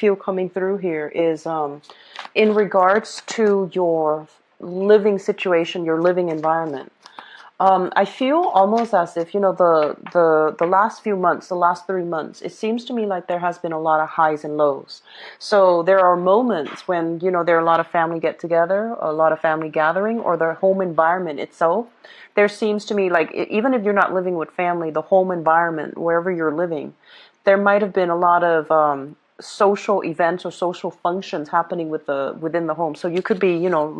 feel coming through here is in regards to your living situation, your living environment. I feel almost as if, the last few months, the last 3 months, it seems to me like there has been a lot of highs and lows. So there are moments when, there are a lot of family get together, a lot of family gathering, or the home environment itself. There seems to me like, even if you're not living with family, the home environment, wherever you're living, there might have been a lot of social events or social functions happening within the home. So you could be,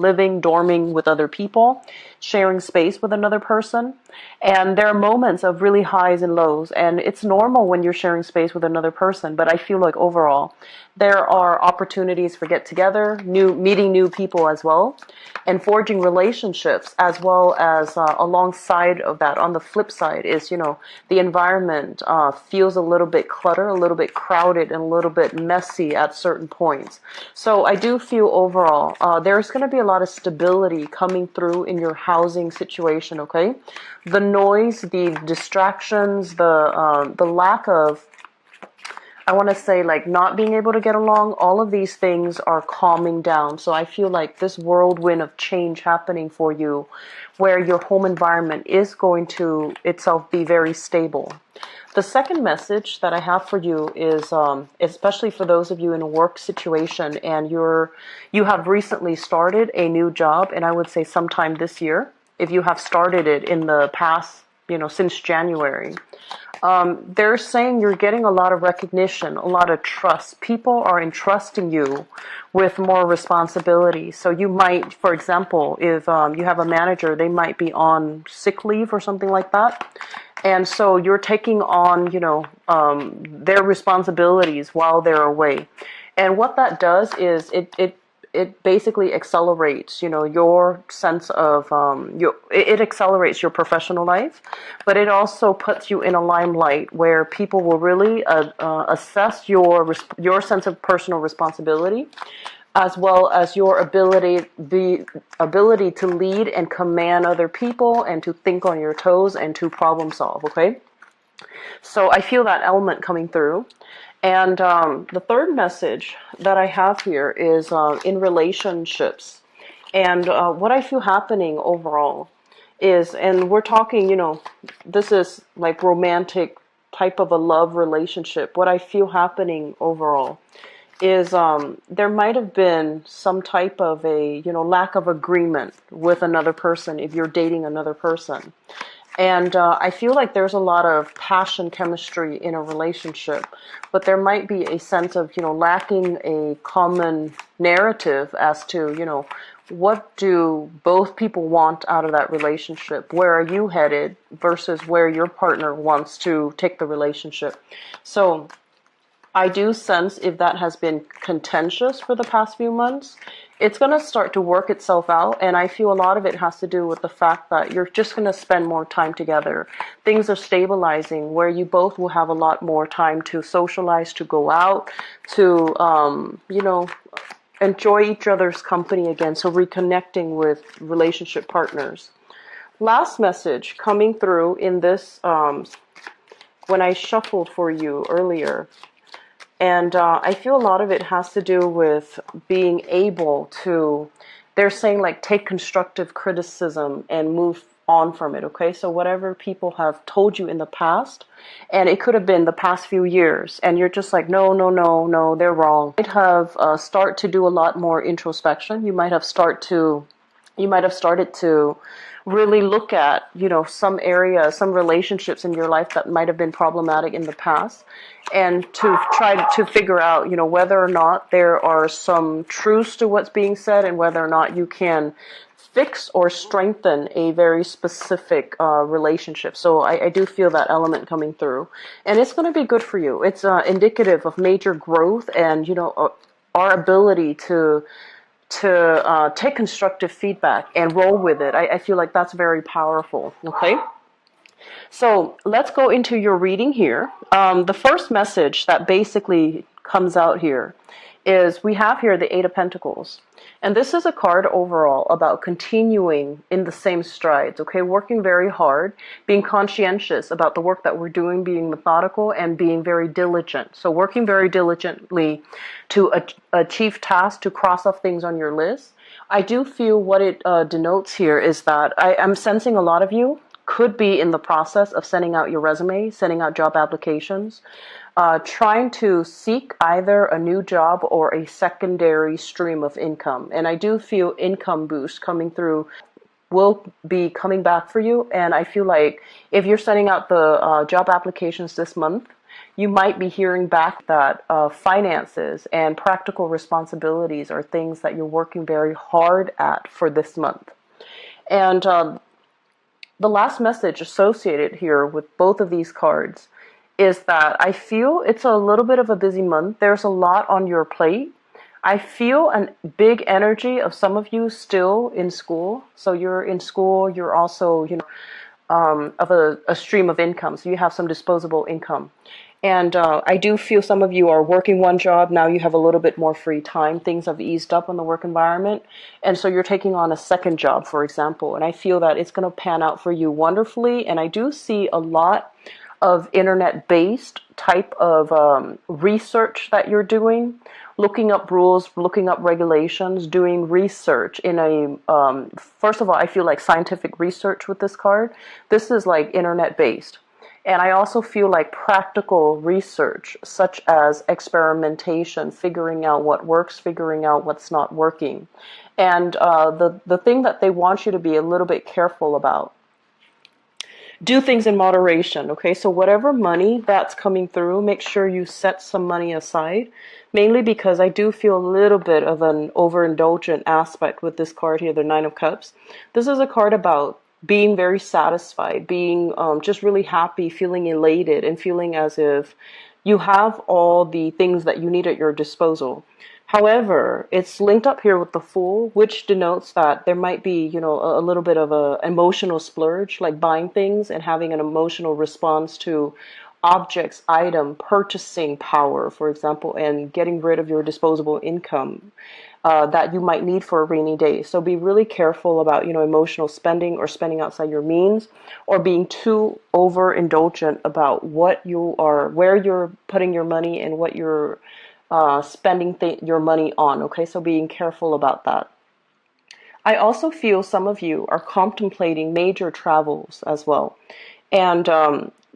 living, dorming with other people, sharing space with another person. And there are moments of really highs and lows. And it's normal when you're sharing space with another person. But I feel like overall, there are opportunities for get together, meeting new people as well, and forging relationships, as well as alongside of that, on the flip side is, the environment feels a little bit cluttered, a little bit crowded, and a little bit messy at certain points. So I do feel overall there's going to be a lot of stability coming through in your housing situation, okay? The noise, the distractions, the lack of, I want to say, like, not being able to get along, all of these things are calming down. So I feel like this whirlwind of change happening for you, where your home environment is going to itself be very stable. The second message that I have for you is, especially for those of you in a work situation and you have recently started a new job, and I would say sometime this year, if you have started it in the past, since January. They're saying you're getting a lot of recognition, a lot of trust. People are entrusting you with more responsibility. So you might, for example, if you have a manager, they might be on sick leave or something like that. And so you're taking on, their responsibilities while they're away. And what that does is it basically accelerates, your sense of, it accelerates your professional life, but it also puts you in a limelight where people will really assess your sense of personal responsibility, as well as the ability to lead and command other people and to think on your toes and to problem solve, okay? So I feel that element coming through. And the third message that I have here is in relationships. And what I feel happening overall is, and we're talking, this is like romantic type of a love relationship. What I feel happening overall is there might have been some type of a, lack of agreement with another person if you're dating another person. And I feel like there's a lot of passion, chemistry in a relationship, but there might be a sense of, lacking a common narrative as to, what do both people want out of that relationship? Where are you headed versus where your partner wants to take the relationship? So I do sense if that has been contentious for the past few months, it's going to start to work itself out. And I feel a lot of it has to do with the fact that you're just going to spend more time together. Things are stabilizing where you both will have a lot more time to socialize, to go out, to, enjoy each other's company again. So reconnecting with relationship partners. Last message coming through in this, when I shuffled for you earlier. And I feel a lot of it has to do with being able to, they're saying, like, take constructive criticism and move on from it, okay? So whatever people have told you in the past, and it could have been the past few years, and you're just like, no, they're wrong. You might have start to do a lot more introspection. You might have started to really look at, some areas, some relationships in your life that might have been problematic in the past, and to try to figure out, whether or not there are some truths to what's being said and whether or not you can fix or strengthen a very specific relationship. So I do feel that element coming through, and it's going to be good for you. It's indicative of major growth and, our ability to take constructive feedback and roll with it. I feel like that's very powerful, okay? So let's go into your reading here. The first message that basically comes out here is we have here the Eight of Pentacles. And this is a card overall about continuing in the same strides, okay? Working very hard, being conscientious about the work that we're doing, being methodical, and being very diligent. So working very diligently to achieve tasks, to cross off things on your list. I do feel what it denotes here is that I'm sensing a lot of you could be in the process of sending out your resume, sending out job applications, trying to seek either a new job or a secondary stream of income. And I do feel income boost coming through will be coming back for you. And I feel like if you're sending out the job applications this month, you might be hearing back that finances and practical responsibilities are things that you're working very hard at for this month. And the last message associated here with both of these cards is that I feel it's a little bit of a busy month. There's a lot on your plate. I feel a big energy of some of you still in school. So you're in school, you're also, of a stream of income. So you have some disposable income. And I do feel some of you are working one job. Now you have a little bit more free time. Things have eased up in the work environment. And so you're taking on a second job, for example. And I feel that it's going to pan out for you wonderfully. And I do see a lot of internet-based type of research that you're doing, looking up rules, looking up regulations, doing research in a, first of all, I feel like scientific research with this card. This is like internet-based. And I also feel like practical research, such as experimentation, figuring out what works, figuring out what's not working. And the thing that they want you to be a little bit careful about, do things in moderation, okay? So whatever money that's coming through, make sure you set some money aside, mainly because I do feel a little bit of an overindulgent aspect with this card here, the Nine of Cups. This is a card about being very satisfied, being just really happy, feeling elated, and feeling as if you have all the things that you need at your disposal. However, it's linked up here with the Fool, which denotes that there might be, a little bit of an emotional splurge, like buying things and having an emotional response to objects, item, purchasing power, for example, and getting rid of your disposable income that you might need for a rainy day. So be really careful about, emotional spending or spending outside your means, or being too overindulgent about where you're putting your money and what you're spending your money on, okay? So being careful about that. I also feel some of you are contemplating major travels as well. And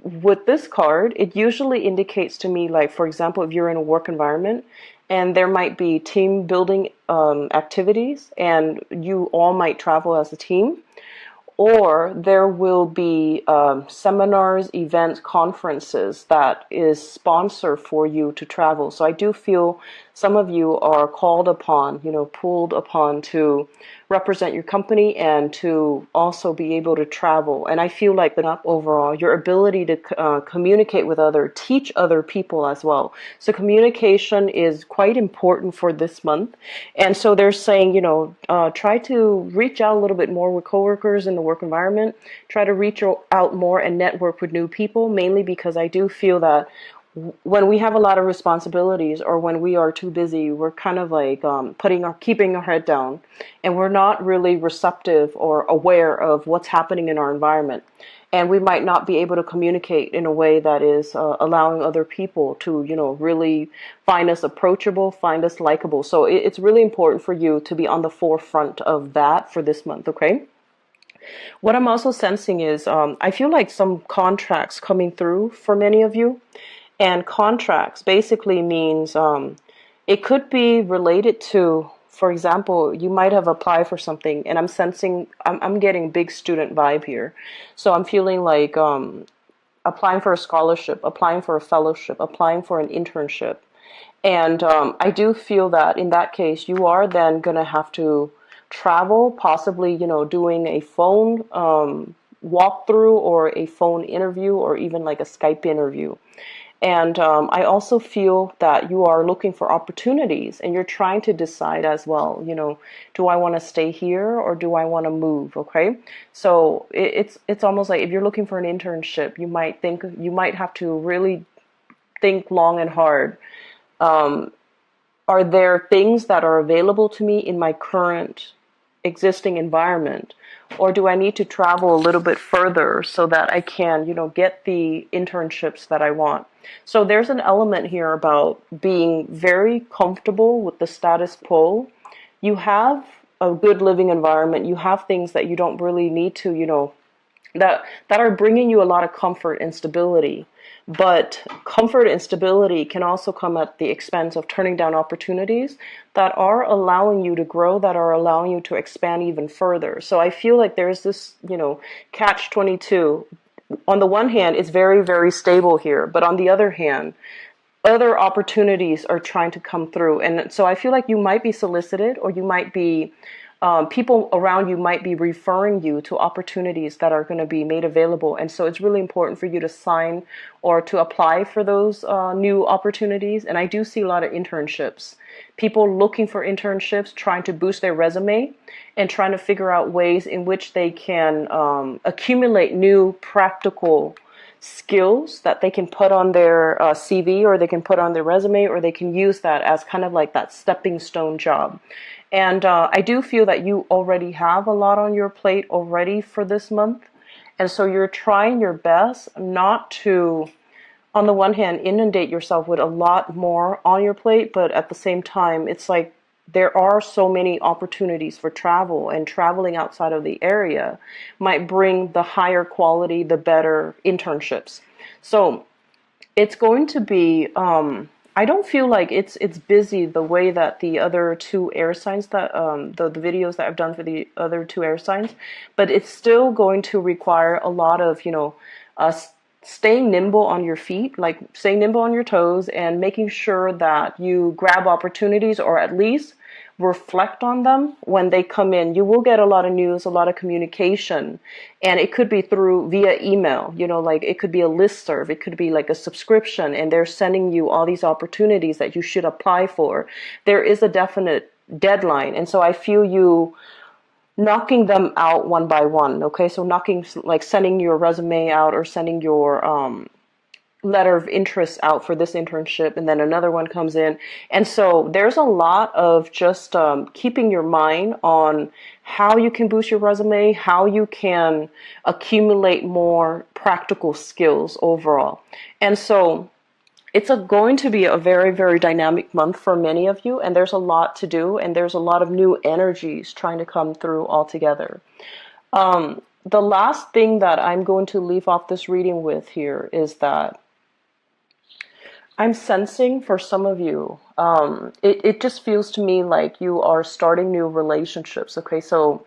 with this card, it usually indicates to me, like, for example, if you're in a work environment and there might be team building activities and you all might travel as a team, or there will be seminars, events, conferences that is sponsored for you to travel. So I do feel some of you are called upon, pulled upon to represent your company and to also be able to travel. And I feel like that overall, your ability to communicate with teach other people as well. So communication is quite important for this month. And so they're saying, try to reach out a little bit more with coworkers in the work environment. Try to reach out more and network with new people, mainly because I do feel that when we have a lot of responsibilities or when we are too busy, we're kind of like keeping our head down, and we're not really receptive or aware of what's happening in our environment. And we might not be able to communicate in a way that is allowing other people to, really find us approachable, find us likable. So it's really important for you to be on the forefront of that for this month, okay? What I'm also sensing is I feel like some contracts coming through for many of you. And contracts basically means it could be related to, for example, you might have applied for something, and I'm getting big student vibe here. So I'm feeling like applying for a scholarship, applying for a fellowship, applying for an internship. And I do feel that in that case, you are then going to have to travel, possibly, doing a phone walkthrough or a phone interview or even like a Skype interview. And I also feel that you are looking for opportunities and you're trying to decide as well, do I want to stay here or do I want to move? Okay. So it's almost like if you're looking for an internship, you might have to really think long and hard Are there things that are available to me in my current existing environment? Or do I need to travel a little bit further so that I can, get the internships that I want? So there's an element here about being very comfortable with the status quo. You have a good living environment. You have things that you don't really need to, that are bringing you a lot of comfort and stability. But comfort and stability can also come at the expense of turning down opportunities that are allowing you to grow, that are allowing you to expand even further. So I feel like there's this, catch 22. On the one hand, it's very, very stable here, but on the other hand, other opportunities are trying to come through. And so I feel like you might be solicited, or you might be, people around you might be referring you to opportunities that are going to be made available. And so it's really important for you to sign or to apply for those new opportunities. And I do see a lot of internships, people looking for internships, trying to boost their resume and trying to figure out ways in which they can accumulate new practical skills that they can put on their CV, or they can put on their resume, or they can use that as kind of like that stepping stone job. And I do feel that you already have a lot on your plate already for this month. And so you're trying your best not to, on the one hand, inundate yourself with a lot more on your plate, but at the same time, it's like there are so many opportunities for travel, and traveling outside of the area might bring the higher quality, the better internships. So it's going to be, I don't feel like it's busy the way that the other two air signs, that the videos that I've done for the other two air signs, but it's still going to require a lot of, staying nimble on your feet, like staying nimble on your toes, and making sure that you grab opportunities, or at least reflect on them when they come in. You will get a lot of news, a lot of communication, and it could be via email, like it could be a listserv, it could be like a subscription, and they're sending you all these opportunities that you should apply for. There is a definite deadline, and so I feel you knocking them out one by one. Okay, so sending your resume out, or sending your letter of interest out for this internship, and then another one comes in. And so there's a lot of just keeping your mind on how you can boost your resume, how you can accumulate more practical skills overall. And so it's going to be a very, very dynamic month for many of you, and there's a lot to do, and there's a lot of new energies trying to come through altogether. The last thing that I'm going to leave off this reading with here is that I'm sensing for some of you, it just feels to me like you are starting new relationships. Okay, so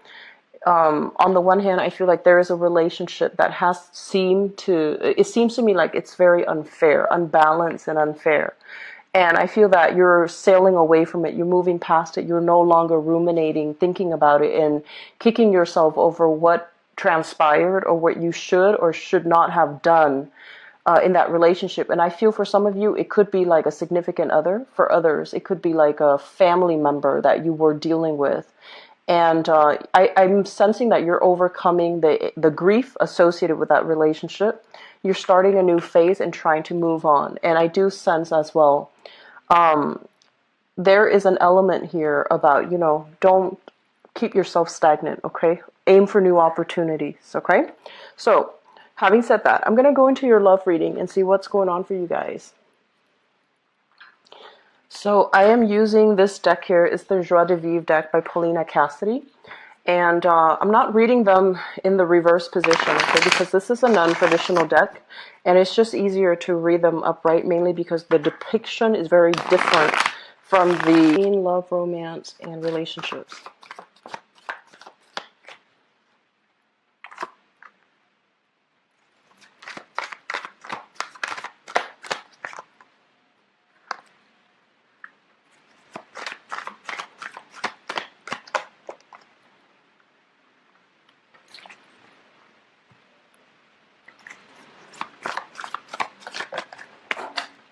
on the one hand, I feel like there is a relationship that it seems to me like it's very unfair, unbalanced and unfair. And I feel that you're sailing away from it. You're moving past it. You're no longer ruminating, thinking about it, and kicking yourself over what transpired, or what you should or should not have done in that relationship. And I feel for some of you, it could be like a significant other. For others, it could be like a family member that you were dealing with. And I'm sensing that you're overcoming the grief associated with that relationship. You're starting a new phase and trying to move on. And I do sense as well, there is an element here about, don't keep yourself stagnant, okay? Aim for new opportunities, okay? So, having said that, I'm going to go into your love reading and see what's going on for you guys. So I am using this deck here. It's the Joie de Vivre deck by Paulina Cassidy. And I'm not reading them in the reverse position, okay, because this is a non-traditional deck. And it's just easier to read them upright, mainly because the depiction is very different from the love, romance, and relationships.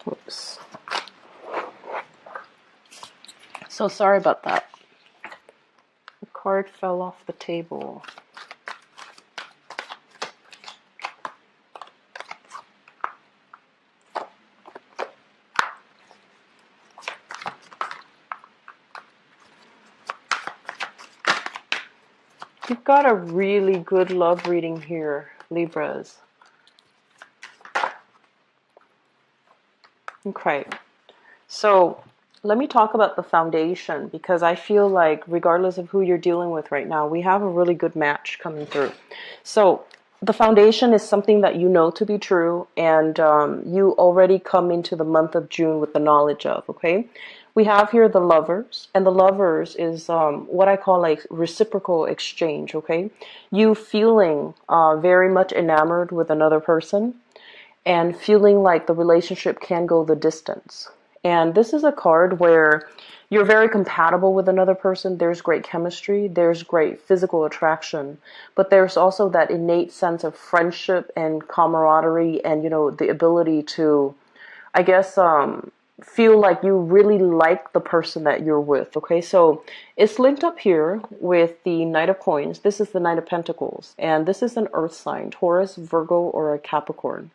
Oops. So sorry about that. The card fell off the table. You've got a really good love reading here, Libras. Okay. So let me talk about the foundation, because I feel like regardless of who you're dealing with right now, we have a really good match coming through. So the foundation is something that you know to be true, and you already come into the month of June with the knowledge of, okay? We have here the lovers, and the lovers is what I call like reciprocal exchange, okay? You feeling very much enamored with another person, and feeling like the relationship can go the distance. And this is a card where you're very compatible with another person. There's great chemistry, there's great physical attraction, but there's also that innate sense of friendship and camaraderie, and the ability to, I guess, feel like you really like the person that you're with. Okay, so it's linked up here with the Knight of Coins. This is the Knight of Pentacles, and this is an earth sign, Taurus, Virgo, or a Capricorn.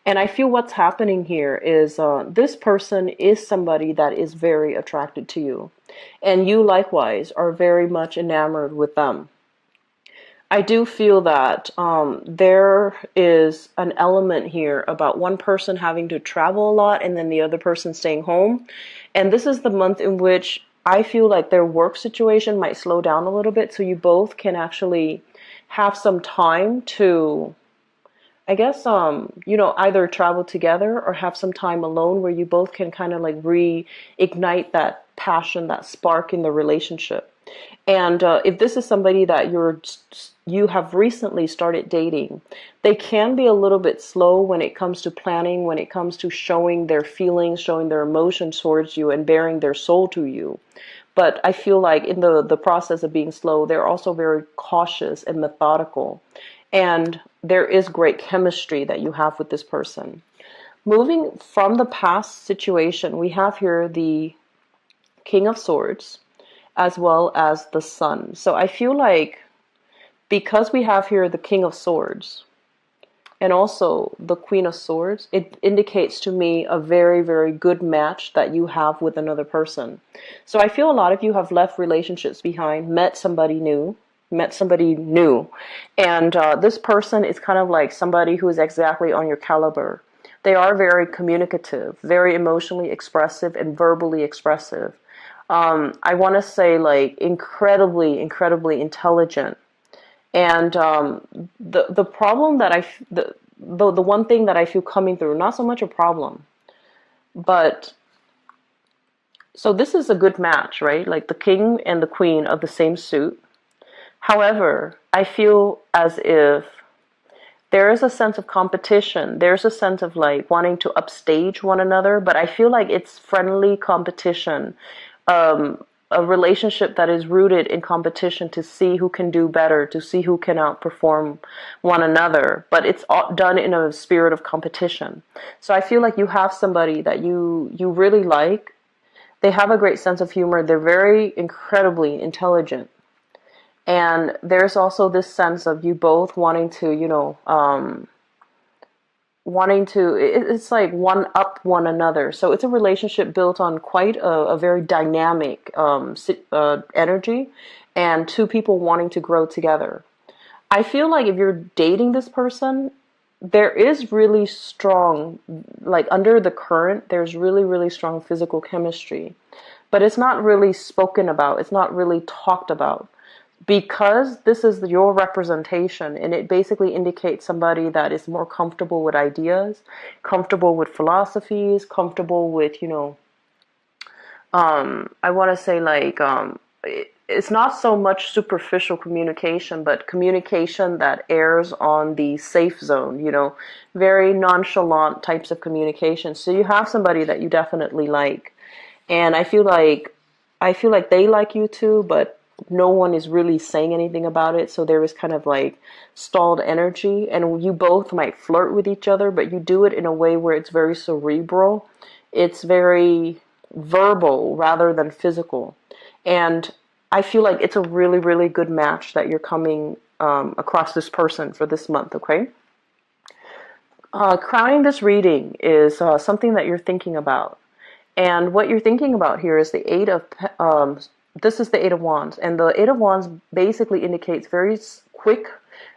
And I feel what's happening here is this person is somebody that is very attracted to you, and you likewise are very much enamored with them. I do feel that there is an element here about one person having to travel a lot and then the other person staying home. And this is the month in which I feel like their work situation might slow down a little bit, so you both can actually have some time to, I guess, either travel together or have some time alone where you both can kind of like reignite that passion, that spark in the relationship. And if this is somebody that you have recently started dating, they can be a little bit slow when it comes to planning, when it comes to showing their feelings, showing their emotions towards you, and bearing their soul to you. But I feel like in the process of being slow, they're also very cautious and methodical. And there is great chemistry that you have with this person. Moving from the past situation, we have here the King of Swords as well as the Sun. So I feel like because we have here the King of Swords and also the Queen of Swords, it indicates to me a very, very good match that you have with another person. So I feel a lot of you have left relationships behind, met somebody new, and this person is kind of like somebody who is exactly on your caliber. They are very communicative, very emotionally expressive, and verbally expressive. I want to say like incredibly, incredibly intelligent. And the problem that the one thing that I feel coming through, not so much a problem, but so this is a good match, right? Like the king and the queen of the same suit. However, I feel as if there is a sense of competition. There's a sense of like wanting to upstage one another, but I feel like it's friendly competition. A relationship that is rooted in competition to see who can do better, to see who can outperform one another, but it's all done in a spirit of competition. So I feel like you have somebody that you really like. They have a great sense of humor. They're very incredibly intelligent. And there's also this sense of you both wanting to, it's like one up one another. So it's a relationship built on quite a very dynamic energy, and two people wanting to grow together. I feel like if you're dating this person, there is really strong, like under the current, there's really, really strong physical chemistry. But it's not really spoken about. It's not really talked about. Because this is your representation, and it basically indicates somebody that is more comfortable with ideas, comfortable with philosophies, comfortable with, I want to say like, it's not so much superficial communication, but communication that airs on the safe zone, very nonchalant types of communication. So you have somebody that you definitely like. And I feel like they like you too, but no one is really saying anything about it. So there is kind of like stalled energy, and you both might flirt with each other, but you do it in a way where it's very cerebral. It's very verbal rather than physical. And I feel like it's a really, really good match that you're coming across this person for this month, okay? Crowning this reading is something that you're thinking about. And what you're thinking about here is the this is the Eight of Wands, and the Eight of Wands basically indicates very quick,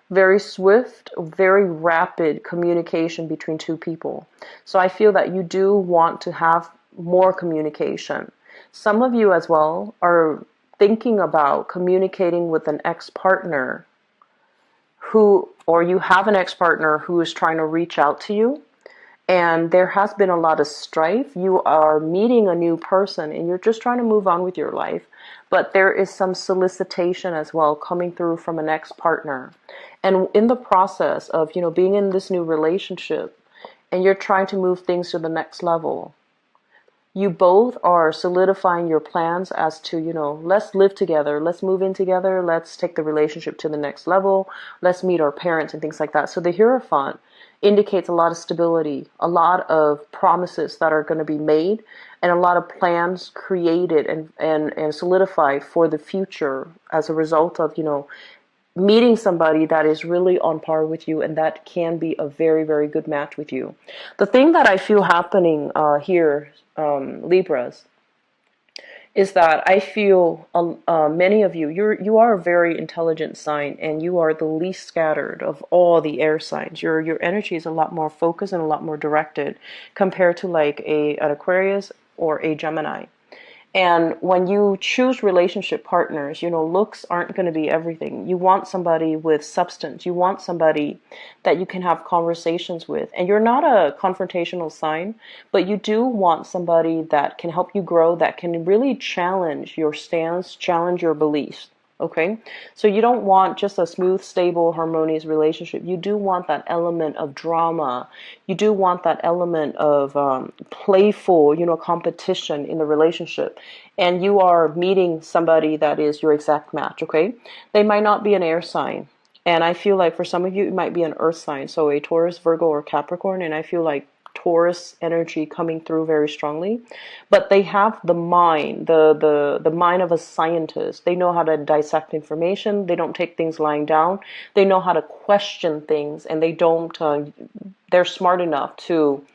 very swift, very rapid communication between two people. So I feel that you do want to have more communication. Some of you as well are thinking about communicating with an ex-partner who, or you have an ex-partner who is trying to reach out to you, and there has been a lot of strife. You are meeting a new person and you're just trying to move on with your life, but there is some solicitation as well coming through from an ex-partner. And in the process of, being in this new relationship and you're trying to move things to the next level, you both are solidifying your plans as to, let's live together, let's move in together, let's take the relationship to the next level, let's meet our parents and things like that. So the Hierophant indicates a lot of stability, a lot of promises that are going to be made, and a lot of plans created and solidified for the future as a result of, meeting somebody that is really on par with you and that can be a very, very good match with you. The thing that I feel happening here, Libras, is that I feel many of you, you are a very intelligent sign, and you are the least scattered of all the air signs. Your energy is a lot more focused and a lot more directed compared to like an Aquarius or a Gemini. And when you choose relationship partners, looks aren't going to be everything. You want somebody with substance. You want somebody that you can have conversations with. And you're not a confrontational sign, but you do want somebody that can help you grow, that can really challenge your stance, challenge your beliefs. Okay, so you don't want just a smooth, stable, harmonious relationship. You do want that element of drama. You do want that element of playful, competition in the relationship. And you are meeting somebody that is your exact match, okay? They might not be an air sign. And I feel like for some of you, it might be an earth sign. So a Taurus, Virgo, or Capricorn. And I feel like Taurus energy coming through very strongly, but they have the mind, the mind of a scientist. They know how to dissect information. They don't take things lying down. They know how to question things, and they don't. They're smart enough to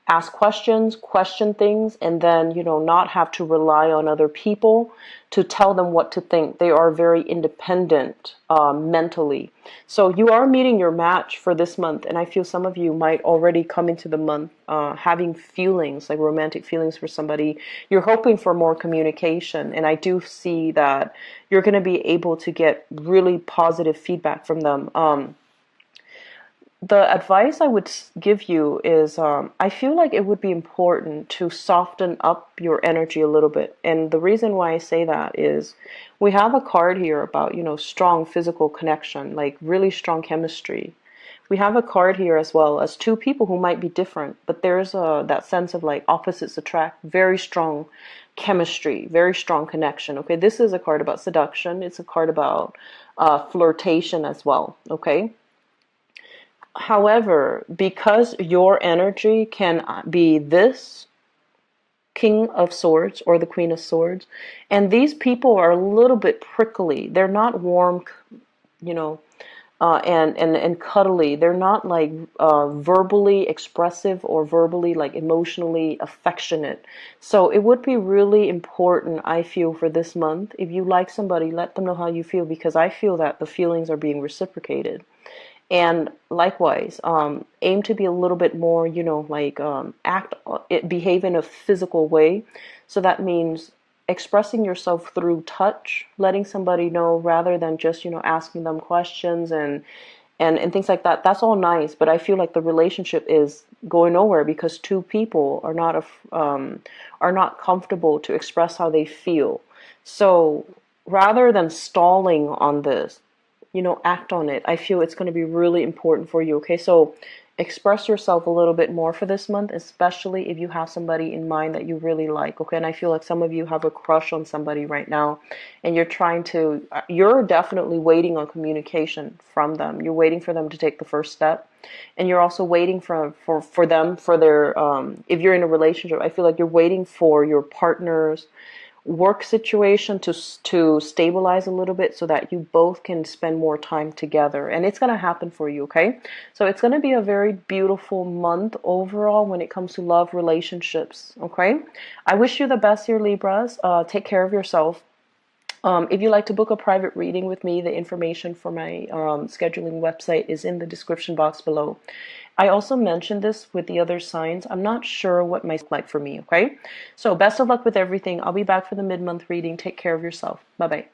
ask questions, question things, and then, not have to rely on other people to tell them what to think. They are very independent mentally. So you are meeting your match for this month, and I feel some of you might already come into the month having feelings, like romantic feelings for somebody. You're hoping for more communication, and I do see that you're going to be able to get really positive feedback from them. The advice I would give you is I feel like it would be important to soften up your energy a little bit. And the reason why I say that is we have a card here about, strong physical connection, like really strong chemistry. We have a card here as well as two people who might be different, but there's that sense of like opposites attract, very strong chemistry, very strong connection. Okay, this is a card about seduction. It's a card about flirtation as well. Okay. However, because your energy can be this King of Swords or the Queen of Swords, and these people are a little bit prickly. They're not warm, and cuddly. They're not like verbally expressive or verbally like emotionally affectionate. So it would be really important, I feel, for this month, if you like somebody, let them know how you feel, because I feel that the feelings are being reciprocated. And likewise, aim to be a little bit more, behave in a physical way. So that means expressing yourself through touch, letting somebody know rather than just, asking them questions and things like that. That's all nice, but I feel like the relationship is going nowhere because two people are not comfortable to express how they feel. So rather than stalling on this, act on it. I feel it's going to be really important for you. Okay, so express yourself a little bit more for this month, especially if you have somebody in mind that you really like. Okay, and I feel like some of you have a crush on somebody right now, and you're definitely waiting on communication from them. You're waiting for them to take the first step, and you're also waiting for them for their if you're in a relationship, I feel like you're waiting for your partner's work situation to stabilize a little bit so that you both can spend more time together, and it's going to happen for you. Okay, so it's going to be a very beautiful month overall when it comes to love, relationships. Okay, I wish you the best here, Libras. Take care of yourself. If you'd like to book a private reading with me, the information for my scheduling website is in the description box below. I also mentioned this with the other signs. I'm not sure what might look like for me, okay? So best of luck with everything. I'll be back for the mid-month reading. Take care of yourself. Bye-bye.